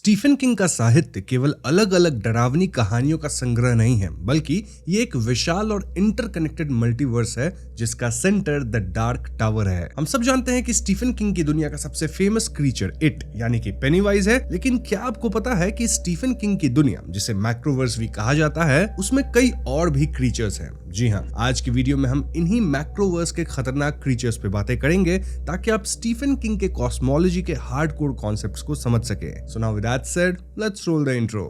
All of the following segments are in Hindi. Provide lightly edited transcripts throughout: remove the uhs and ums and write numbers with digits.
स्टीफन किंग का साहित्य केवल अलग अलग डरावनी कहानियों का संग्रह नहीं है, बल्कि ये एक विशाल और इंटरकनेक्टेड मल्टीवर्स है जिसका सेंटर द डार्क टावर है। हम सब जानते हैं कि स्टीफन किंग की दुनिया का सबसे फेमस क्रीचर इट यानी कि पेनीवाइज है, लेकिन क्या आपको पता है कि स्टीफन किंग की दुनिया, जिसे मैक्रोवर्स भी कहा जाता है, उसमें कई और भी क्रीचर्स हैं। जी हाँ, आज की वीडियो में हम इन्हीं मैक्रोवर्स के खतरनाक क्रीचर्स पे बातें करेंगे ताकि आप स्टीफन किंग के कॉस्मोलॉजी के हार्डकोर कॉन्सेप्ट्स को समझ सके। So now with that said, let's roll the intro.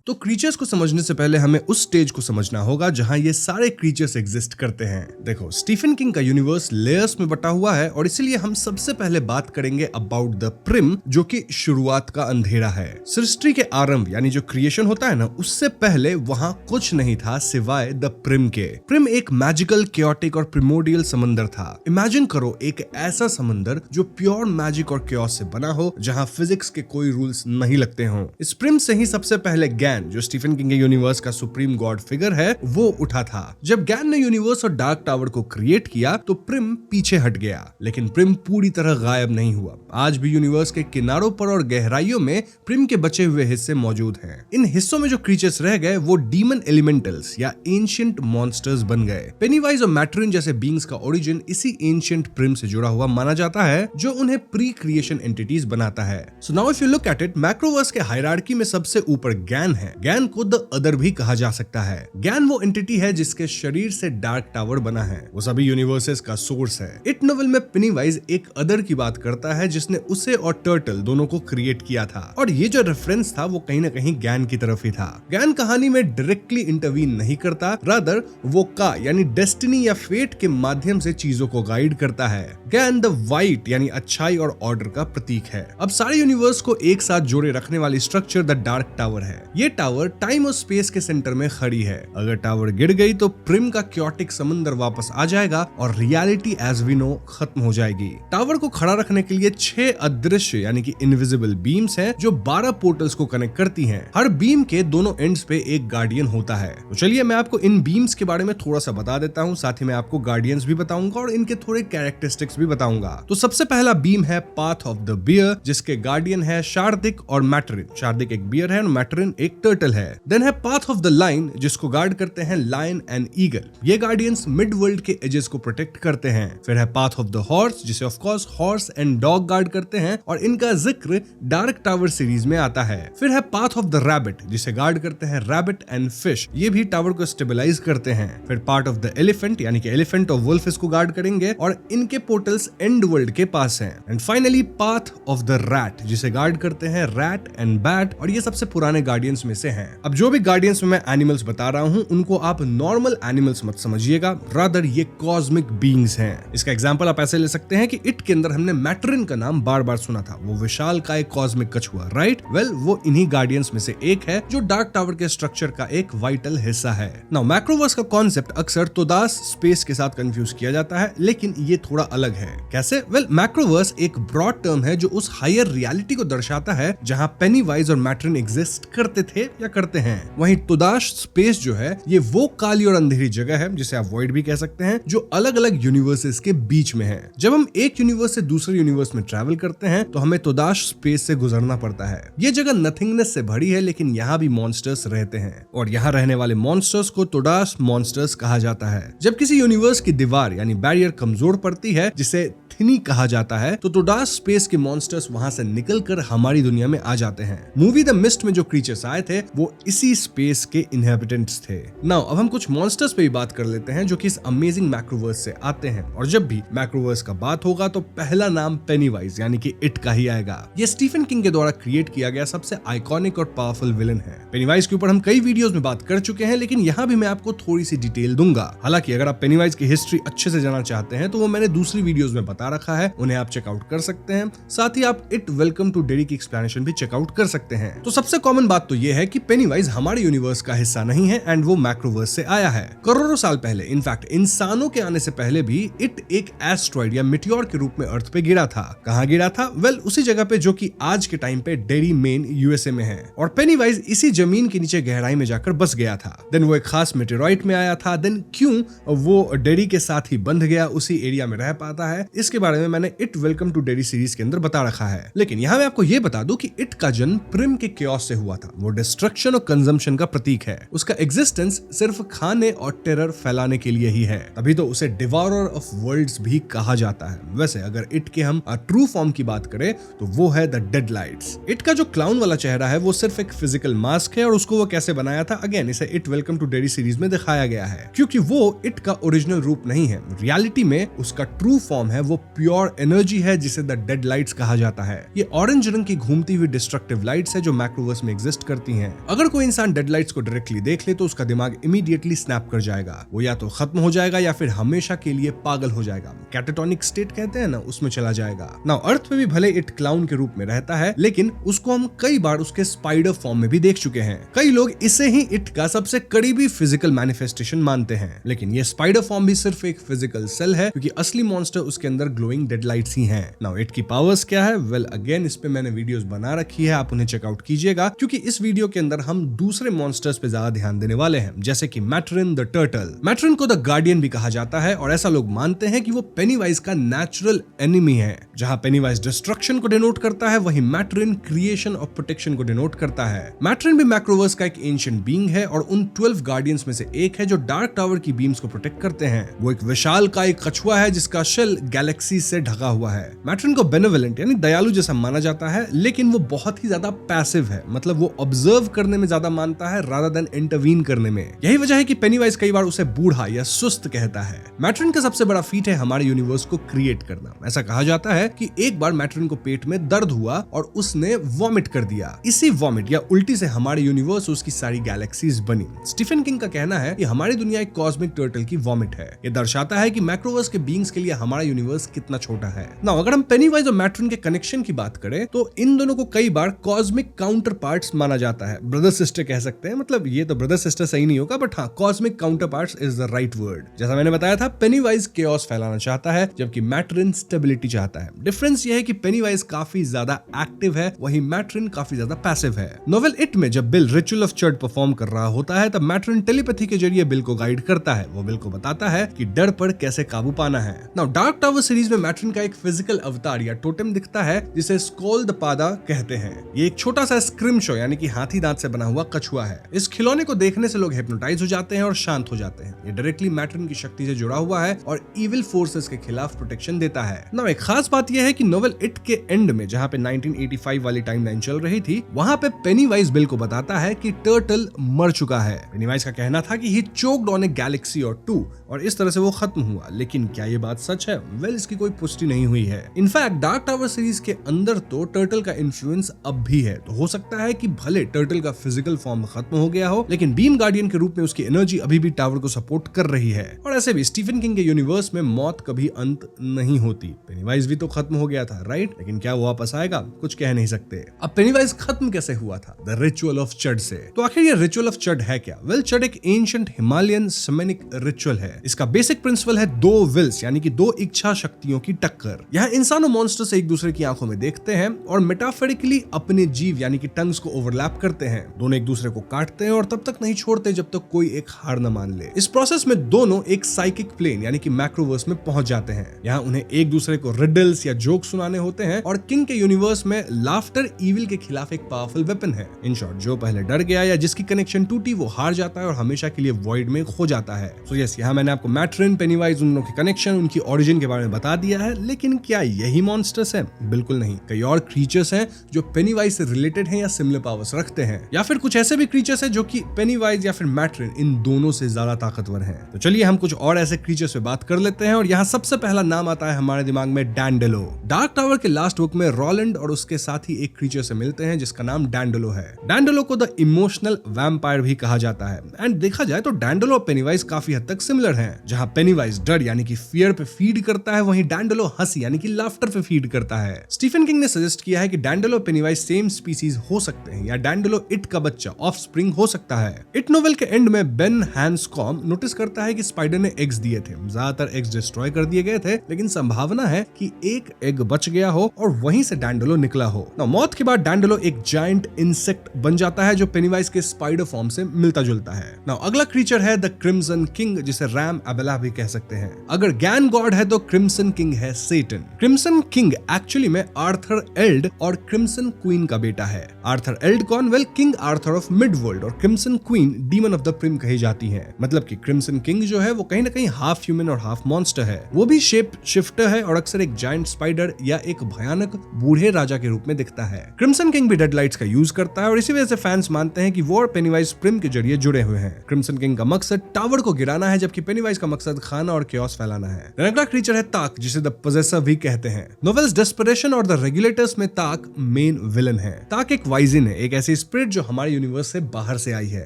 तो क्रीचर्स को समझने से पहले हमें उस स्टेज को समझना होगा जहां ये सारे क्रीचर्स एग्जिस्ट करते हैं। देखो, स्टीफन किंग का यूनिवर्स लेयर्स में बटा हुआ है और इसीलिए हम सबसे पहले बात करेंगे अबाउट द प्रिम, जो कि शुरुआत का अंधेरा है। सृष्टि के आरंभ यानी जो क्रिएशन होता है ना, उससे पहले वहां कुछ नहीं था सिवाय द प्रिम के। प्रिम एक मैजिकल, क्योटिक और प्रिमोडियल समंदर था। इमेजिन करो एक ऐसा समंदर जो प्योर मैजिक और क्योस से बना हो, जहां फिजिक्स के कोई रूल्स नहीं लगते हो। इस प्रिम से ही सबसे पहले गैन, जो स्टीफन किंग के यूनिवर्स का सुप्रीम गॉड फिगर है, वो उठा था। जब गैन ने यूनिवर्स और डार्क टावर को क्रिएट किया तो प्रिम पीछे हट गया, लेकिन प्रिम पूरी तरह गायब नहीं हुआ। आज भी यूनिवर्स के किनारों पर और गहराइयों में प्रिम के बचे हुए हिस्से मौजूद हैं। इन हिस्सों में जो क्रीचर्स रह गए वो डीमन एलिमेंटल्स या एंशिएंट मॉन्स्टर्स बन गए। पेनीवाइज और मैट्रिन जैसे बींग्स का ओरिजिन इसी एंशिएंट प्रिम से जुड़ा हुआ माना जाता है, जो उन्हें प्री क्रिएशन एंटिटीज बनाता है। So now if you look at it, Macroverse के हायरार्की में सबसे ऊपर गैन है। गैन को द अदर भी कहा जा सकता है। गैन वो एंटिटी है जिसके शरीर से डार्क टावर बना है। वो सभी यूनिवर्सेस का सोर्स है। इट नोवेल में पेनीवाइज एक अदर की बात करता है जिसने उसे और टर्टल दोनों को क्रिएट किया था, और ये जो रेफरेंस था वो कहीं ना कहीं गैन की तरफ ही था। गैन कहानी में डायरेक्टली इंटरवीन नहीं करता, रादर वो का यानी डेस्टिनी या फेट के माध्यम से चीजों को गाइड करता है। गैन द वाइट यानी अच्छाई और ऑर्डर का प्रतीक है। अब सारे यूनिवर्स को एक साथ जोड़े रखने वाली स्ट्रक्चर द डार्क टावर है। ये टावर टाइम और स्पेस के सेंटर में खड़ी है। अगर टावर गिर गई तो प्रिम का क्योटिक समंदर वापस आ जाएगा और रियलिटी एज वी नो खत्म हो जाएगी। टावर को खड़ा रखने के लिए 6 अदृश्य यानी कि इनविजिबल बीम्स हैं जो 12 पोर्टल्स को कनेक्ट करती हैं। हर बीम के दोनों एंड्स पे एक गार्डियन होता है। तो चलिए मैं आपको इन बीम्स के बारे में थोड़ा सा बता देता हूँ, साथ ही मैं आपको गार्डियंस भी बताऊंगा और इनके थोड़े कैरेक्टरिस्टिक्स भी बताऊंगा। तो सबसे पहला बीम है पाथ ऑफ द बियर, जिसके गार्डियन है शार्दिक और मैट्रिन। शार्दिक एक बियर है और मैट्रिन एक टर्टल है। देन है पाथ ऑफ द लाइन, जिसको गार्ड करते हैं लायन एंड ईगल। ये गार्डियंस मिड वर्ल्ड के एजेस को प्रोटेक्ट करते हैं। फिर है पाथ ऑफ द हॉर्स, जिसे of course horse and dog guard करते हैं और इनका जिक्र डार्क टावर सीरीज में आता है। फिर है पाथ ऑफ द रैबिट, जिसे गार्ड करते हैं रैबिट एंड फिश। ये भी टावर को स्टेबलाइज करते हैं। फिर पार्ट ऑफ द एलिफेंट यानी कि एलिफेंट और वुल्फ इसको गार्ड करेंगे और इनके पोर्टल्स एंड वर्ल्ड के पास हैं। And finally path of the rat, जिसे गार्ड करते हैं रैट एंड बैट, और ये सबसे पुराने गार्डियंस में से हैं। अब जो भी गार्डियंस में मैं एनिमल्स बता रहा हूं उनको आप नॉर्मल एनिमल्स मत समझिएगा, रादर ये कॉस्मिक बीइंग्स हैं। इसका एग्जांपल आप ऐसे ले सकते हैं कि इट के अंदर हमने मैट्रिन का नाम बार बार सुना था, वो विशाल का एक कॉस्मिक कछुआ, राइट? वेल, वो इन्हीं गार्डियंस में से एक है जो डार्क टावर के स्ट्रक्चर का एक वाइटल हिस्सा है। नाउ मैक्रोवर्स का कॉन्सेप्ट अक्सर तोदास स्पेस के साथ कंफ्यूज किया जाता है, लेकिन ये थोड़ा अलग है। कैसे? वेल, मैक्रोवर्स एक ब्रॉड टर्म है जो उस हायर रियलिटी को दर्शाता है जहां पेनीवाइज और मैट्रिन एग्जिस्ट करते थे या करते हैं। वहीं तोदाश स्पेस जो है, ये वो काली और अंधेरी जगह है, जिसे आप वॉइड भी कह सकते हैं, जो अलग अलग यूनिवर्सेस के बीच में है। जब हम एक यूनिवर्स से दूसरे यूनिवर्स में ट्रैवल करते हैं तो हमें तोदाश स्पेस से गुजरना पड़ता है। ये जगह नथिंगनेस से भरी है, लेकिन यहाँ भी मॉन्स्टर्स रहते हैं और यहाँ रहने वाले मॉन्स्टर्स को तोदाश मॉन्स्टर्स कहा जाता है। जब किसी यूनिवर्स की दीवार यानी बैरियर कमजोर पड़ती है, जिसे थिनी कहा जाता है, तो तोदाश स्पेस के मॉन्स्टर्स वहां से निकलकर हमारी दुनिया में आ जाते हैं। मूवी द मिस्ट में जो क्रीचर्स आए थे वो इसी स्पेस के इनहेबिटेंट्स थे। नाउ अब हम कुछ मॉन्स्टर्स पे भी बात कर लेते हैं जो कि इस अमेजिंग मैक्रोवर्स से आते हैं, और जब भी मैक्रोवर्स का बात होगा तो पहला नाम पेनीवाइज यानी कि इट का ही आएगा। ये स्टीफन किंग के द्वारा क्रिएट किया गया सबसे आइकॉनिक और पावरफुल विलन है। पेनीवाइज के ऊपर हम कई वीडियोस में बात कर चुके हैं, लेकिन यहाँ भी मैं आपको थोड़ी सी डिटेल दूंगा। हालांकि अगर आप पेनीवाइज की हिस्ट्री अच्छे से जानना चाहते हैं तो वो मैंने दूसरी वीडियोस में बता बता रखा है, उन्हें आप चेकआउट कर सकते हैं। साथ ही आप इट वेलकम टू डेरी की एक्सप्लेनेशन भी चेकआउट कर सकते हैं। तो सबसे कॉमन बात तो यह है कि पेनीवाइज हमारे यूनिवर्स का हिस्सा नहीं है एंड वो मैक्रोवर्स से आया है करोड़ों साल पहले। इनफैक्ट इंसानों के आने से पहले भी इट एक एस्ट्रॉइड या मिटियोर के रूप में अर्थ पे गिरा था। कहां गिरा था? वेल, उसी जगह पे जो कि आज के टाइम पे डेरी मेन यूएसए में है, और पेनीवाइज इसी जमीन के नीचे गहराई में जाकर बस गया था। देन वो एक खास मेटेरॉइड में आया था। देन क्यों वो डेरी के साथ ही बंध गया, उसी एरिया में रह पाता है, इसके बारे में मैंने it welcome to Derry series के अंदर बता रखा है। लेकिन यहाँ मैं आपको ये बता दूं कि इट का जन्म प्रिम के केओस से हुआ था। वो डिस्ट्रक्शन और कंजम्पशन का प्रतीक है। उसका एग्जिस्टेंस सिर्फ खाने और टेरर फैलाने के लिए ही है, तभी तो उसे डिवॉरर ऑफ वर्ल्ड्स भी कहा जाता है। वैसे अगर इट के हम ट्रू फॉर्म की बात करें तो वो है द डेड लाइट्स। इट का जो क्लाउन वाला चेहरा है वो सिर्फ एक फिजिकल मास्क है, और उसको वो कैसे बनाया था, अगेन इसे it welcome to Derry series में दिखाया गया है, क्योंकि वो इट का ओरिजिनल रूप नहीं है। रियलिटी में उसका ट्रू फॉर्म है वो प्योर एनर्जी है जिसे द डेड लाइट्स कहा जाता है। ये ऑरेंज रंग की घूमती हुई डिस्ट्रक्टिव लाइट्स है जो मैक्रोवर्स में एग्जिस्ट करती हैं। अगर कोई इंसान डेड लाइट्स को डायरेक्टली देख ले तो उसका दिमाग इमीडिएटली स्नैप कर जाएगा। वो या तो खत्म हो जाएगा या फिर हमेशा के लिए पागल हो जाएगा। कैटाटोनिक स्टेट कहते हैं ना, उसमें चला जाएगा। नाउ अर्थ में भी भले इट क्लाउन के रूप में रहता है, लेकिन उसको हम कई बार उसके स्पाइडर फॉर्म में भी देख चुके हैं। कई लोग इसे ही इट का सबसे करीबी फिजिकल मैनिफेस्टेशन मानते हैं, लेकिन ये स्पाइडर फॉर्म भी सिर्फ एक फिजिकल सेल है, क्योंकि असली मॉन्स्टर उसके अंदर ग्लोइंग डेड लाइट्स ही हैं। नाउ इट की पावर्स क्या है? वेल, अगेन इस पे मैंने वीडियोस बना रखी है, आप उन्हें चेकआउट कीजिएगा, क्योंकि इस वीडियो के अंदर हम दूसरे मॉन्स्टर्स पे ज्यादा ध्यान देने वाले हैं, जैसे कि मैट्रिन द टर्टल। मैट्रिन को द गार्डियन भी कहा जाता है, और ऐसा लोग मानते हैं कि वो पेनीवाइज का नेचुरल एनिमी है। जहां पेनीवाइज डिस्ट्रक्शन को डिनोट करता है, वहीं मैट्रिन क्रिएशन और प्रोटेक्शन को डिनोट करता है। मैट्रिन भी मैक्रोवर्स का एक एंशिएंट बीइंग है, और उन 12 गार्डियंस में से एक है जो डार्क टावर की बीम्स को प्रोटेक्ट करते हैं। वो एक विशाल का एक कछुआ है जिसका शेल गैलेक्सी से ढका हुआ है। मैट्रिन को बेनेवोलेंट यानी दयालु जैसा माना जाता है, लेकिन वो बहुत ही ज्यादा पैसिव है, मतलब वो ऑब्जर्व करने में ज्यादा मानता है रादर देन इंटरवीन करने में। यही वजह है कि पेनीवाइज कई बार उसे बूढ़ा या सुस्त कहता है। मैट्रिन का सबसे बड़ा फीट है हमारे यूनिवर्स को क्रिएट करना। ऐसा कहा जाता है कि एक बार मैट्रिन को पेट में दर्द हुआ और उसने वॉमिट कर दिया। इसी वॉमिट या उल्टी से हमारे यूनिवर्स, उसकी सारी गैलेक्सीज बनी। स्टीफन किंग का कहना है कि हमारी दुनिया एक कॉस्मिक टर्टल की वॉमिट है। ये दर्शाता है कि मैक्रोवर्स के बीइंग्स के लिए हमारा यूनिवर्स कितना छोटा है। नाउ अगर हम पेनीवाइज और मैट्रिन के कनेक्शन की बात करें तो इन दोनों को कई बार कॉस्मिक काउंटर पार्ट्स माना जाता है। ब्रदर सिस्टर कह सकते हैं, मतलब ये तो ब्रदर सिस्टर सही नहीं होगा, बट हाँ, cosmic counter parts is the right word. जैसा मैंने बताया था, पेनीवाइज केओस फैलाना चाहता है, जबकि मैट्रिन स्टेबिलिटी चाहता है। डिफरेंस ये है कि पेनीवाइज काफी ज्यादा एक्टिव है, वहीं मैट्रिन काफी ज्यादा पैसिव है। नोवेल इट में जब बिल रिचुअल ऑफ चर्ड परफॉर्म कर रहा होता है, तब मैट्रिन टेलीपैथी के जरिए बिल को गाइड करता है। वो बिल को बताता है कि डर पर कैसे काबू पाना है। नाउ डार्क टावर सीरीज में मैट्रिन का एक फिजिकल अवतार या टोटेम दिखता है जिसे स्कोल द पादा कहते हैं। ये एक छोटा सा स्क्रिमशो यानी कि हाथी दांत से बना हुआ कछुआ है। इस खिलौने को देखने से लोग हिप्नोटाइज हो जाते हैं और शांत हो जाते हैं। ये डायरेक्टली मैट्रिन की शक्ति से जुड़ा हुआ है और इविल फोर्सेस के खिलाफ प्रोटेक्शन देता है। नाउ एक खास बात यह है कि नोवेल इट के एंड में, जहां पे 1985 वाली टाइमलाइन चल रही थी, वहां पे पेनीवाइज बिल को बताता है कि टर्टल मर चुका है। पेनीवाइज का कहना था कि ही चोक्ड ऑन ए गैलेक्सी और 2 और इस तरह से वो खत्म हुआ। लेकिन क्या ये बात सच है? वेल, इसकी कोई पुष्टि नहीं हुई है। इनफैक्ट डार्क टावर सीरीज के अंदर तो टर्टल का इन्फ्लुएंस अब भी है। तो हो सकता है कि भले टर्टल का फिजिकल फॉर्म खत्म हो गया हो, लेकिन बीम गार्डियन के रूप में उसकी एनर्जी अभी भी टावर को सपोर्ट कर रही है। और ऐसे भी स्टीफन किंग के यूनिवर्स में मौत कभी अंत नहीं होती। पेनीवाइज भी तो खत्म हो गया था, राइट? लेकिन क्या वो वापस आएगा? कुछ कह नहीं सकते। अब पेनीवाइज खत्म कैसे हुआ था? द रिचुअल ऑफ चड से। तो आखिर ये रिचुअल ऑफ चड है क्या? वेल, चड एक एंशिएंट हिमालयन शैमनिक रिचुअल है। इसका बेसिक प्रिंसिपल है 2 विल्स यानी कि 2 इच्छा शक्तियों की टक्कर। यहाँ इंसान और मॉन्स्टर से एक दूसरे की आंखों में देखते हैं और मेटाफोरिकली अपने जीव यानी कि टंग्स को ओवरलैप करते हैं। दोनों एक दूसरे को काटते हैं और तब तक नहीं छोड़ते जब तक कोई एक हार न मान ले। इस प्रोसेस में दोनों एक साइकिक प्लेन यानी कि मैक्रोवर्स में पहुंच जाते हैं। यहाँ उन्हें एक दूसरे को रिडल्स या जोक सुनाने होते हैं और किंग के यूनिवर्स में लाफ्टर इविल के खिलाफ एक पावरफुल वेपन है। इन शॉर्ट, जो पहले डर गया या जिसकी कनेक्शन टूटी वो हार जाता है और हमेशा के लिए वॉइड में खो जाता है। सो यस, यहाँ मैंने आपको मैट्रिन, पेनीवाइज, उन लोगों के कनेक्शन, उनकी ओरिजिन के बारे में बता दिया है। लेकिन क्या यही मॉन्स्टर्स हैं? बिल्कुल नहीं। कई और क्रीचर्स हैं जो पेनीवाइज से रिलेटेड हैं या सिमिलर पावर्स रखते हैं, या फिर कुछ ऐसे भी क्रीचर्स हैं जो कि पेनीवाइज या फिर मैट्रिन इन दोनों से ज्यादा ताकतवर हैं। तो चलिए हम कुछ और ऐसे क्रीचर्स पे बात कर लेते हैं। और यहाँ सबसे पहला नाम आता है हमारे दिमाग में, डैंडेलो। डार्क टावर के लास्ट बुक में रोलैंड और उसके साथ ही एक क्रीचर से मिलते हैं जिसका नाम डैंडेलो है। डैंडेलो को द इमोशनल वैम्पायर भी कहा जाता है। एंड देखा जाए तो डैंडेलो और पेनीवाइज काफी हद तक सिमिलर हैं। जहां पेनीवाइज डर यानी कि फियर पे फीड करता है, वहीं डैंडेलो हंसी यानी कि लाफ्टर पे फीड करता है। स्टीफन किंग ने सजेस्ट किया है कि डैंडेलो पेनीवाइज सेम स्पीसीज हो सकते हैं या डैंडेलो इट का बच्चा ऑफस्प्रिंग हो सकता है। इट नोवेल के एंड में बेन हैंसकॉम नोटिस करता है कि स्पाइडर ने एग्स दिए थे, ज्यादातर एग्स डिस्ट्रॉय कर दिए गए थे, लेकिन संभावना है कि एक एग बच गया हो और वहीं से डैंडेलो निकला हो। मौत के बाद डैंडेलो एक जायंट इंसेक्ट बन जाता है जो पेनीवाइज के स्पाइडर फॉर्म से मिलता जुलता है। अगला क्रीचर है द क्रिम्सन किंग, जिसे रैम अबेला भी कह सकते हैं। अगर गैन गॉड है तो क्रिम्सन किंग है सेटन। क्रिम्सन किंग एक्चुअली में आर्थर एल्ड और क्रिम्सन क्वीन का बेटा है। Arthur Eld Cornwell King Arthur of Midworld और Crimson Queen demon of the Prim कही जाती है। मतलब कि क्रिम्सन किंग जो है वो कहीं ना कहीं हाफ ह्यूमन और हाफ मॉन्स्टर है। वो भी शेप शिफ्टर है और अक्सर एक जायंट स्पाइडर या एक भयानक बूढ़े राजा के रूप में दिखता है। क्रिम्सन किंग भी डेडलाइट्स का यूज करता है और इसी वजह से फैंस मानते हैं कि वो और पेनीवाइज प्रिम के जरिए जुड़े हुए हैं। क्रिम्सन किंग का मकसद टावर को गिराना है जबकि पेनीवाइज का मकसद खाना और केओस फैलाना है। अगला क्रीचर है ताक, जिसे द पोजेसर भी कहते हैं। नोवेल्स डेस्परेशन और द रेगुलेटर्स में ताक मेन विलन है। ताक एक वाइजिन है, एक ऐसी स्पिरिट जो हमारे यूनिवर्स से बाहर से आई है।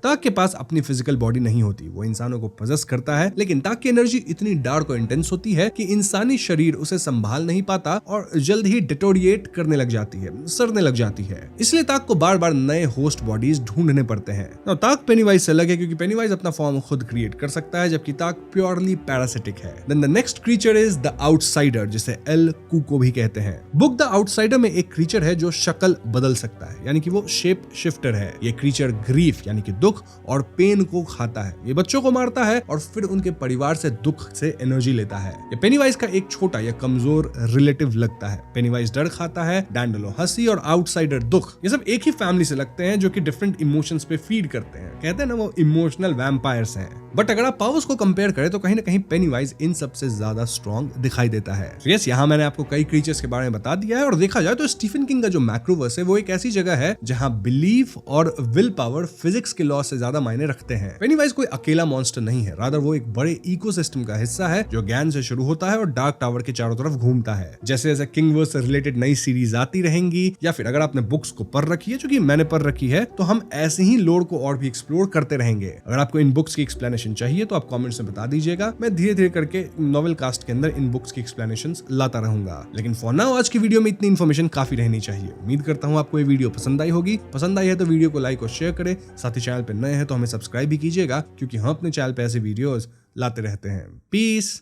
ताक के पास अपनी फिजिकल बॉडी नहीं होती, वो इंसानों को पोजेस करता है, लेकिन ताक की एनर्जी इतनी डार्क और इंटेंस होती है कि इंसानी शरीर उसे संभाल नहीं पाता और जल्द ही डिटोरिएट करने लग जाती है, सड़ने लग जाती है। इसलिए ताक को बार बार नए होस्ट बॉडीज ढूंढने पड़ते हैं। ताक पेनीवाइज से अलग है क्योंकि पेनीवाइज अपना फॉर्म खुद क्रिएट कर सकता है, जबकि ताक प्योरली पैरासिटिक है। Then the next creature is the outsider, जिसे एल कुको भी कहते हैं। बुक द आउटसाइडर में एक क्रीचर है जो शक्ल बदल सकता है, यानी कि वो शेप शिफ्टर है। ये क्रीचर ग्रीफ यानी कि दुख और पेन को खाता है। ये बच्चों को मारता है और फिर उनके परिवार से दुख से एनर्जी लेता है। ये पेनीवाइज का एक छोटा या कमजोर रिलेटिव लगता है। पेनीवाइज डर खाता है, डैंडेलो हंसी और आउटसाइडर दुख, ये सब एक ही फैमिली से लगते हैं जो कि डिफरेंट इमोशंस पे फीड करते हैं। कहते हैं ना वो इमोशनल वैम्पायर्स हैं। बट अगर आप पावर्स को कंपेयर करें तो कहीं ना कहीं पेनीवाइज इन सबसे ज्यादा स्ट्रॉन्ग दिखाई देता है। यस, यहाँ मैंने आपको कई क्रीचर्स के बारे में बता दिया है और देखा जाए तो स्टीफन किंग का जो मैक्रोवर्स है वो एक ऐसी जगह है जहाँ बिलीफ और विल पावर फिजिक्स के लॉ से ज्यादा मायने रखते हैं। पेनीवाइज कोई अकेला मॉन्स्टर नहीं है, रादर वो एक बड़े इकोसिस्टम का हिस्सा है जो ज्ञान से शुरू होता है और डार्क टावर के चारों तरफ घूमता है। जैसे जैसे किंगवर्स से रिलेटेड नई सीरीज आती रहेंगी या फिर अगर आपने बुक्स को पढ़ रखी है, जो कि मैंने पढ़ रखी है, तो हम ऐसे ही लोर को और भी एक्सप्लोर करते रहेंगे। अगर आपको इन बुक्स की एक्सप्लेनेशन चाहिए तो आप कमेंट्स में बता दीजिएगा। मैं धीरे धीरे करके नॉवेल कास्ट के अंदर इन बुक्स की एक्सप्लेनेशंस लाता रहूंगा। लेकिन फॉर नाउ आज की वीडियो में इतनी इन्फॉर्मेशन काफी रहनी चाहिए। उम्मीद करता हूँ आपको ये वीडियो पसंद आई होगी। पसंद आई है तो वीडियो को लाइक और शेयर करें। साथ ही चैनल पर नए हैं तो हमें सब्सक्राइब भी कीजिएगा, क्योंकि हम अपने चैनल पे ऐसे वीडियोस लाते रहते हैं। पीस।